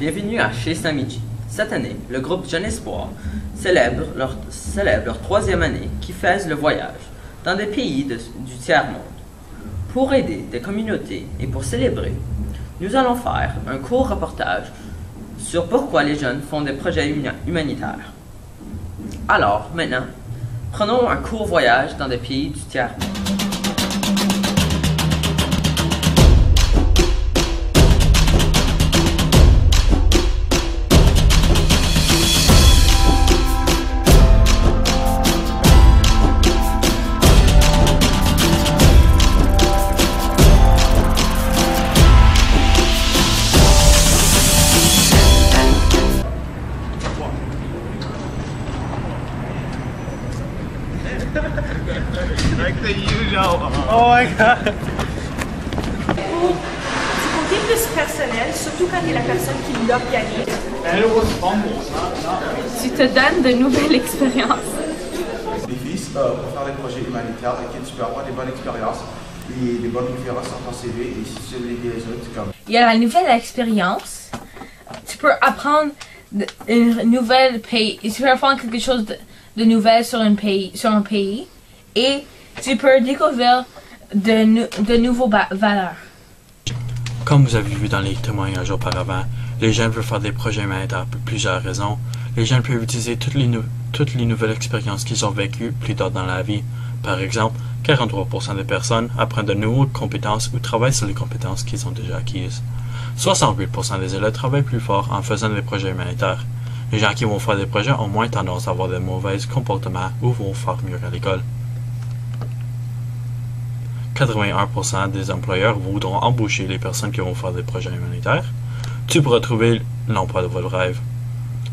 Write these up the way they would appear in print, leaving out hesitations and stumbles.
bienvenue à chez Samiji. Cette année, le groupe Jeune Espoir célèbre leur troisième année qui fait le voyage dans des pays du tiers-monde. Pour aider des communautés et pour célébrer, nous allons faire un court reportage sur pourquoi les jeunes font des projets humanitaires. Alors, maintenant, prenons un court voyage dans des pays du tiers-monde. Like the usual. Oh my god. Du côté plus personnel, surtout quand tu es la personne qui l'organise. Tu te donnes de nouvelles expériences. Les fils, pour faire des projets humanitaires, tu peux avoir des bonnes expériences, des bonnes références sur ton CV et si tu veux l'aider les autres, comme. Il y a la nouvelle expérience. Tu peux apprendre une nouvelle pays. Tu peux apprendre quelque chose de nouvel sur un pays. Et tu peux découvrir de nouveaux valeurs. Comme vous avez vu dans les témoignages auparavant, les jeunes peuvent faire des projets humanitaires pour plusieurs raisons. Les jeunes peuvent utiliser toutes les nouvelles expériences qu'ils ont vécues plus tard dans la vie. Par exemple, 43% des personnes apprennent de nouvelles compétences ou travaillent sur les compétences qu'ils ont déjà acquises. 68% des élèves travaillent plus fort en faisant des projets humanitaires. Les gens qui vont faire des projets ont moins tendance à avoir de mauvais comportements ou vont faire mieux à l'école. 81% des employeurs voudront embaucher les personnes qui vont faire des projets humanitaires. Tu pourras trouver l'emploi de votre rêve.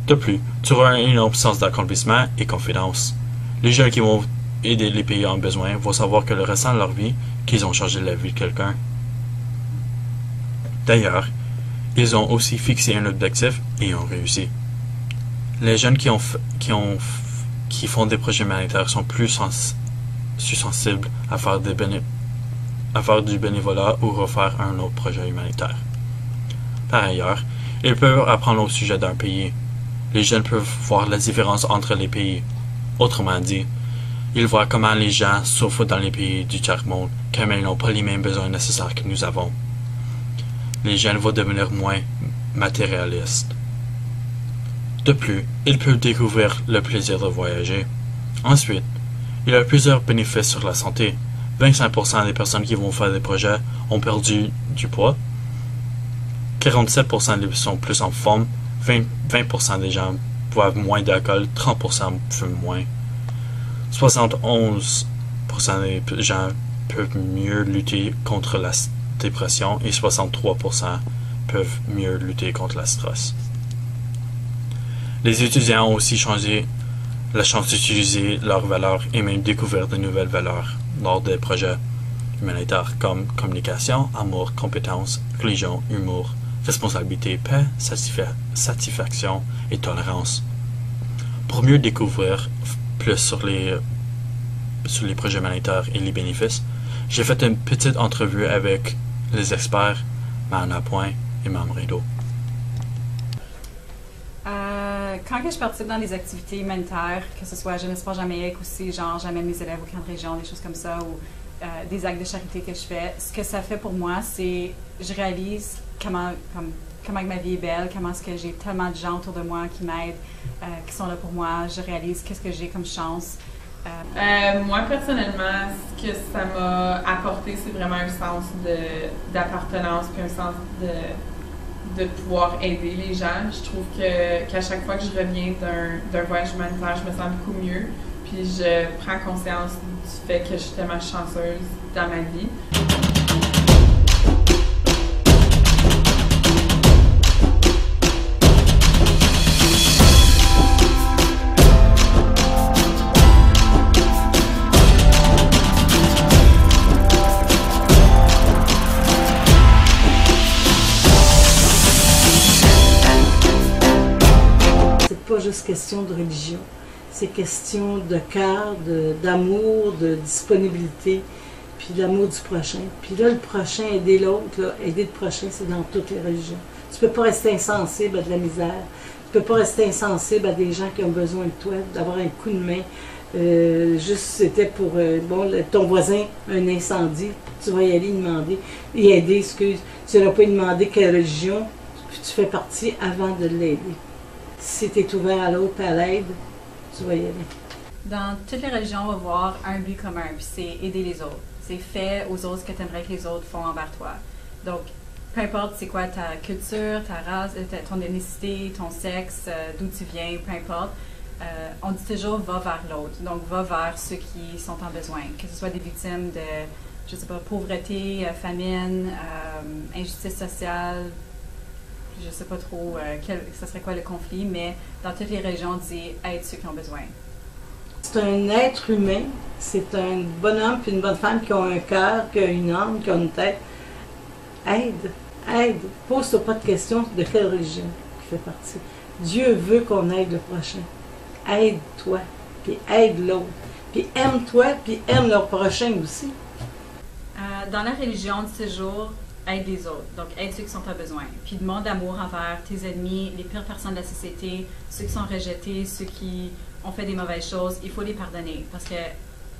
De plus, tu auras une absence d'accomplissement et confiance. Les jeunes qui vont aider les pays en besoin vont savoir que le restant de leur vie, qu'ils ont changé la vie de quelqu'un. D'ailleurs, ils ont aussi fixé un objectif et ont réussi. Les jeunes qui font des projets humanitaires sont plus sensibles à faire du bénévolat ou refaire un autre projet humanitaire. Par ailleurs, ils peuvent apprendre au sujet d'un pays. Les jeunes peuvent voir la différence entre les pays. Autrement dit, ils voient comment les gens souffrent dans les pays du tiers-monde, car ils n'ont pas les mêmes besoins nécessaires que nous avons. Les jeunes vont devenir moins matérialistes. De plus, ils peuvent découvrir le plaisir de voyager. Ensuite, il y a plusieurs bénéfices sur la santé. 25% des personnes qui vont faire des projets ont perdu du poids. 47% sont plus en forme. 20% des gens boivent moins d'alcool. 30% fument moins. 71% des gens peuvent mieux lutter contre la dépression et 63% peuvent mieux lutter contre le stress. Les étudiants ont aussi la chance d'utiliser leurs valeurs et même découvrir de nouvelles valeurs lors des projets humanitaires comme communication, amour, compétence, religion, humour, responsabilité, paix, satisfaction et tolérance. Pour mieux découvrir plus sur les projets humanitaires et les bénéfices, j'ai fait une petite entrevue avec les experts Mahana Point et Mme Rideau. Quand je participe dans des activités humanitaires, que ce soit Jeune Espoir Jamaïque aussi, genre j'amène mes élèves au camp de région, des choses comme ça, ou des actes de charité que je fais, ce que ça fait pour moi, c'est je réalise comment ma vie est belle, comment est-ce que j'ai tellement de gens autour de moi qui m'aident, qui sont là pour moi, je réalise qu'est-ce que j'ai comme chance. Moi, personnellement, ce que ça m'a apporté, c'est vraiment un sens d'appartenance, puis un sens de pouvoir aider les gens. Je trouve qu'à chaque fois que je reviens d'un voyage humanitaire, je me sens beaucoup mieux. Puis je prends conscience du fait que je suis tellement chanceuse dans ma vie. Pas juste question de religion, c'est question de cœur, d'amour, de disponibilité, puis l'amour du prochain. Puis là, le prochain, aider l'autre, aider le prochain, c'est dans toutes les religions. Tu Tu peux pas rester insensible à de la misère. Tu peux pas rester insensible à des gens qui ont besoin de toi, d'avoir un coup de main. Juste c'était pour ton voisin, un incendie, tu vas y aller demander, y aider, excuse. Tu n'auras pas demandé quelle religion, puis tu fais partie avant de l'aider. Si tu es ouvert à l'autre, à l'aide, tu vas y aller. Dans toutes les religions, on va voir un but commun, puis c'est aider les autres. C'est fait aux autres ce que tu aimerais que les autres font envers toi. Donc, peu importe c'est quoi ta culture, ta race, ton ethnicité, ton sexe, d'où tu viens, peu importe, on dit toujours va vers l'autre. Donc, va vers ceux qui sont en besoin, que ce soit des victimes de, je sais pas, pauvreté, famine, injustice sociale, je sais pas trop ce serait quoi le conflit, mais dans toutes les religions, on dit aide ceux qui ont besoin. C'est un être humain, c'est un bonhomme puis une bonne femme qui ont un cœur, qui a une âme, qui ont une tête. Aide. Pose-toi pas de questions de quelle religion tu fais partie. Dieu veut qu'on aide le prochain. Aide-toi, puis aide l'autre. Puis aime-toi, puis aime le prochain aussi. Dans la religion, on dit toujours aide les autres. Donc, aide ceux qui sont en besoin. Puis demande d'amour envers tes ennemis, les pires personnes de la société, ceux qui sont rejetés, ceux qui ont fait des mauvaises choses. Il faut les pardonner. Parce que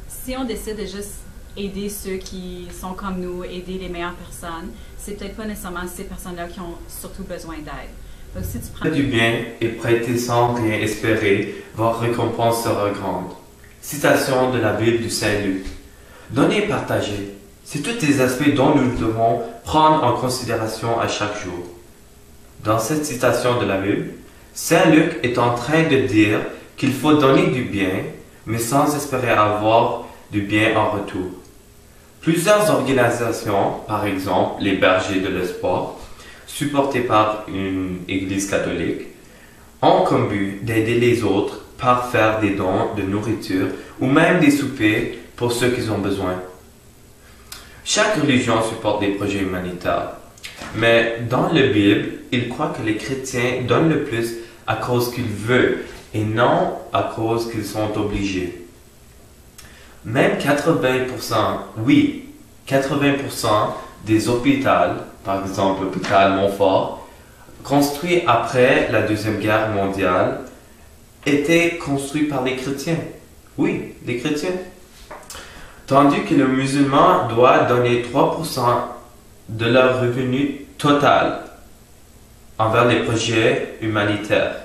si on décide de juste aider ceux qui sont comme nous, aider les meilleures personnes, c'est peut-être pas nécessairement ces personnes-là qui ont surtout besoin d'aide. Donc, si tu prends du bien et prêter sans rien espérer, votre récompense sera grande. Citation de la Bible du Saint-Luc. Donner et partager. C'est tous les aspects dont nous devons prendre en considération à chaque jour. Dans cette citation de la Bible, Saint-Luc est en train de dire qu'il faut donner du bien, mais sans espérer avoir du bien en retour. Plusieurs organisations, par exemple les Bergers de l'Espoir, supportées par une église catholique, ont comme but d'aider les autres par faire des dons de nourriture ou même des soupers pour ceux qui ont besoin. Chaque religion supporte des projets humanitaires, mais dans la Bible, il croit que les chrétiens donnent le plus à cause qu'ils veulent et non à cause qu'ils sont obligés. Même 80% des hôpitaux, par exemple l'hôpital Montfort, construit après la Deuxième Guerre mondiale, étaient construits par les chrétiens. Oui, les chrétiens. Tandis que le musulman doit donner 3% de leur revenu total envers les projets humanitaires.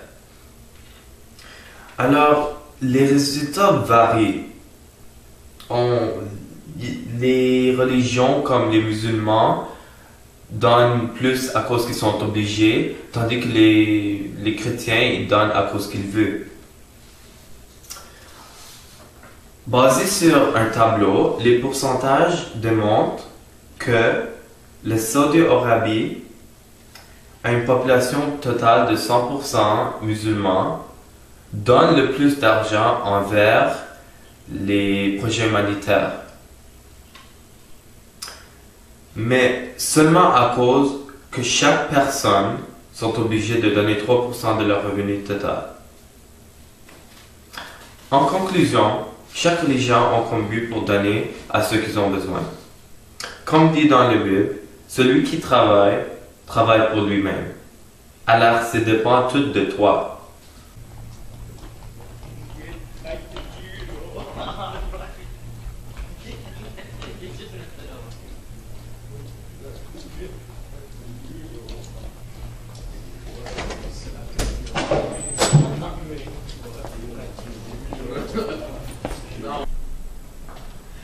Alors, les résultats varient. Les religions comme les musulmans donnent plus à cause qu'ils sont obligés, tandis que les chrétiens ils donnent à cause qu'ils veulent. Basé sur un tableau, les pourcentages démontrent que la Saudi Arabie a une population totale de 100% musulmans, donne le plus d'argent envers les projets humanitaires. Mais seulement à cause que chaque personne sont obligées de donner 3% de leur revenu total. En conclusion, chaque religion a comme but pour donner à ceux qui ont besoin. Comme dit dans la Bible, celui qui travaille, travaille pour lui-même. Alors, ça dépend tout de toi.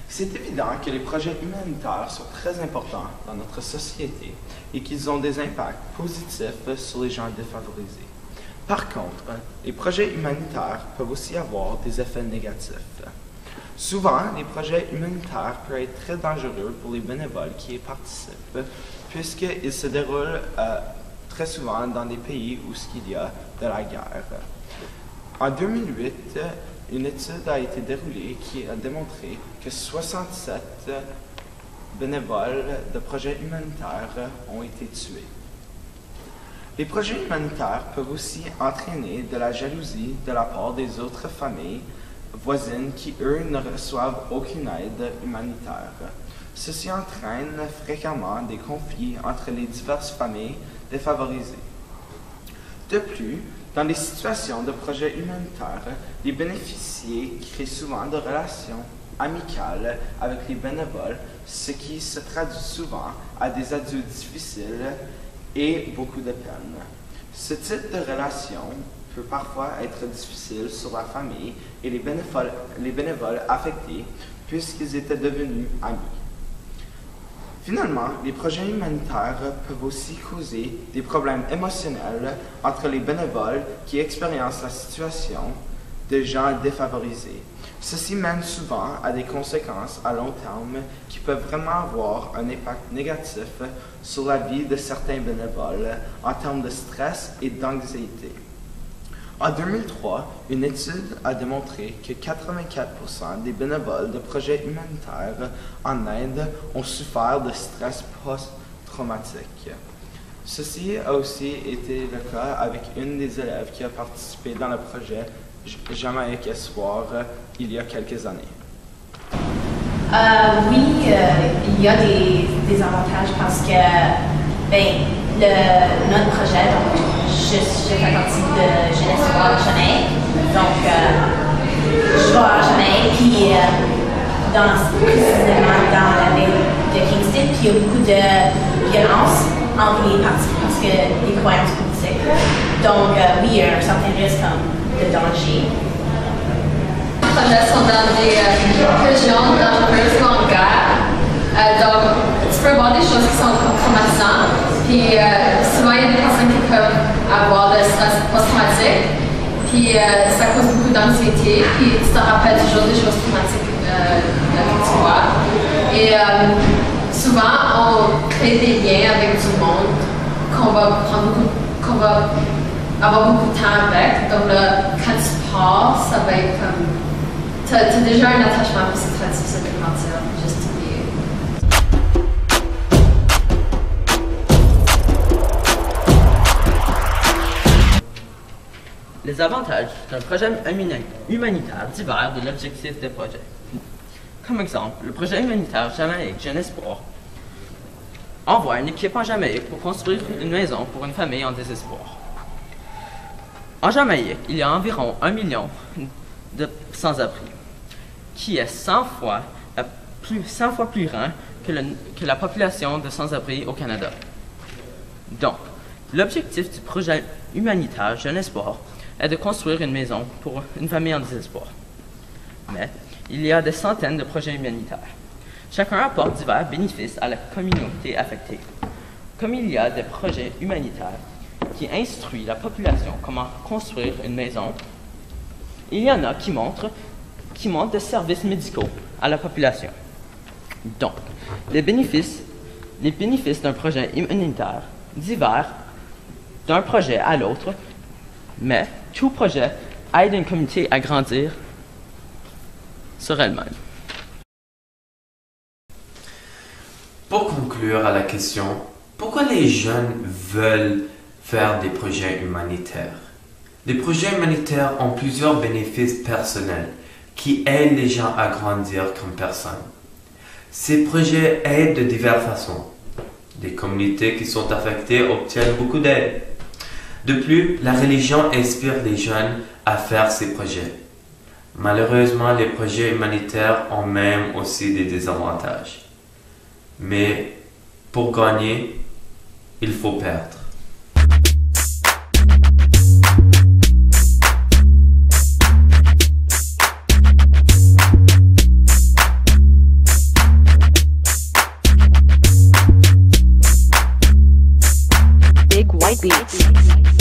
C'est évident que les projets humanitaires sont très importants dans notre société et qu'ils ont des impacts positifs sur les gens défavorisés. Par contre, les projets humanitaires peuvent aussi avoir des effets négatifs. Souvent, les projets humanitaires peuvent être très dangereux pour les bénévoles qui y participent, puisqu'ils se déroulent très souvent dans des pays où il y a de la guerre. En 2008, une étude a été déroulée qui a démontré que 67 bénévoles de projets humanitaires ont été tués. Les projets humanitaires peuvent aussi entraîner de la jalousie de la part des autres familles voisines qui, eux, ne reçoivent aucune aide humanitaire. Ceci entraîne fréquemment des conflits entre les diverses familles défavorisés. De plus, dans les situations de projets humanitaires, les bénéficiaires créent souvent de relations amicales avec les bénévoles, ce qui se traduit souvent à des adieux difficiles et beaucoup de peine. Ce type de relation peut parfois être difficile sur la famille et les bénévoles affectés puisqu'ils étaient devenus amis. Finalement, les projets humanitaires peuvent aussi causer des problèmes émotionnels entre les bénévoles qui expérimentent la situation de gens défavorisés. Ceci mène souvent à des conséquences à long terme qui peuvent vraiment avoir un impact négatif sur la vie de certains bénévoles en termes de stress et d'anxiété. En 2003, une étude a démontré que 84% des bénévoles de projets humanitaires en Inde ont souffert de stress post-traumatique. Ceci a aussi été le cas avec une des élèves qui a participé dans le projet Jamaïque Espoir il y a quelques années. Oui, il y a des avantages parce que notre projet, donc je fais partie de Jeunesse Espoir de Jamaïque. Donc je vais à Jamaïque, puis précisément dans la ville de Kingston, puis il y a beaucoup de violence entre les partis parce que des croyances politiques. Donc oui, il y a un certain risque de danger. Les projets sont dans des régions dangereuses ou en guerre. Donc, tu peux voir des choses qui sont traumatisantes. Puis, souvent, il y a des personnes qui peuvent avoir de stress post-traumatique. Puis, ça cause beaucoup d'anxiété. Puis, tu te rappelles toujours des choses traumatiques que tu vois. Et souvent, on crée des liens avec du monde qu'on va avoir beaucoup de temps avec. Donc là, quand tu pars, ça va être comme... T'as déjà un attachement, puis c'est très difficile de partir, juste oublier. Les avantages d'un projet humanitaire diffèrent de l'objectif des projets. Comme exemple, le projet humanitaire Jamaïque Jeune Espoir envoie une équipe en Jamaïque pour construire une maison pour une famille en désespoir. En Jamaïque, il y a environ 1 million de sans-abri, qui est 100 fois plus grand que la population de sans-abri au Canada. Donc, l'objectif du projet humanitaire Jeune Espoir est de construire une maison pour une famille en désespoir. Mais il y a des centaines de projets humanitaires. Chacun apporte divers bénéfices à la communauté affectée. Comme il y a des projets humanitaires qui instruisent la population comment construire une maison, il y en a qui montrent des services médicaux à la population. Donc, les bénéfices d'un projet humanitaire diffèrent d'un projet à l'autre, mais tout projet aide une communauté à grandir sur elle-même. Pour conclure à la question, pourquoi les jeunes veulent faire des projets humanitaires? Les projets humanitaires ont plusieurs bénéfices personnels qui aident les gens à grandir comme personnes. Ces projets aident de diverses façons. Des communautés qui sont affectées obtiennent beaucoup d'aide. De plus, la religion inspire les jeunes à faire ces projets. Malheureusement, les projets humanitaires ont même aussi des désavantages. Mais pour gagner, il faut perdre. Big White Beats.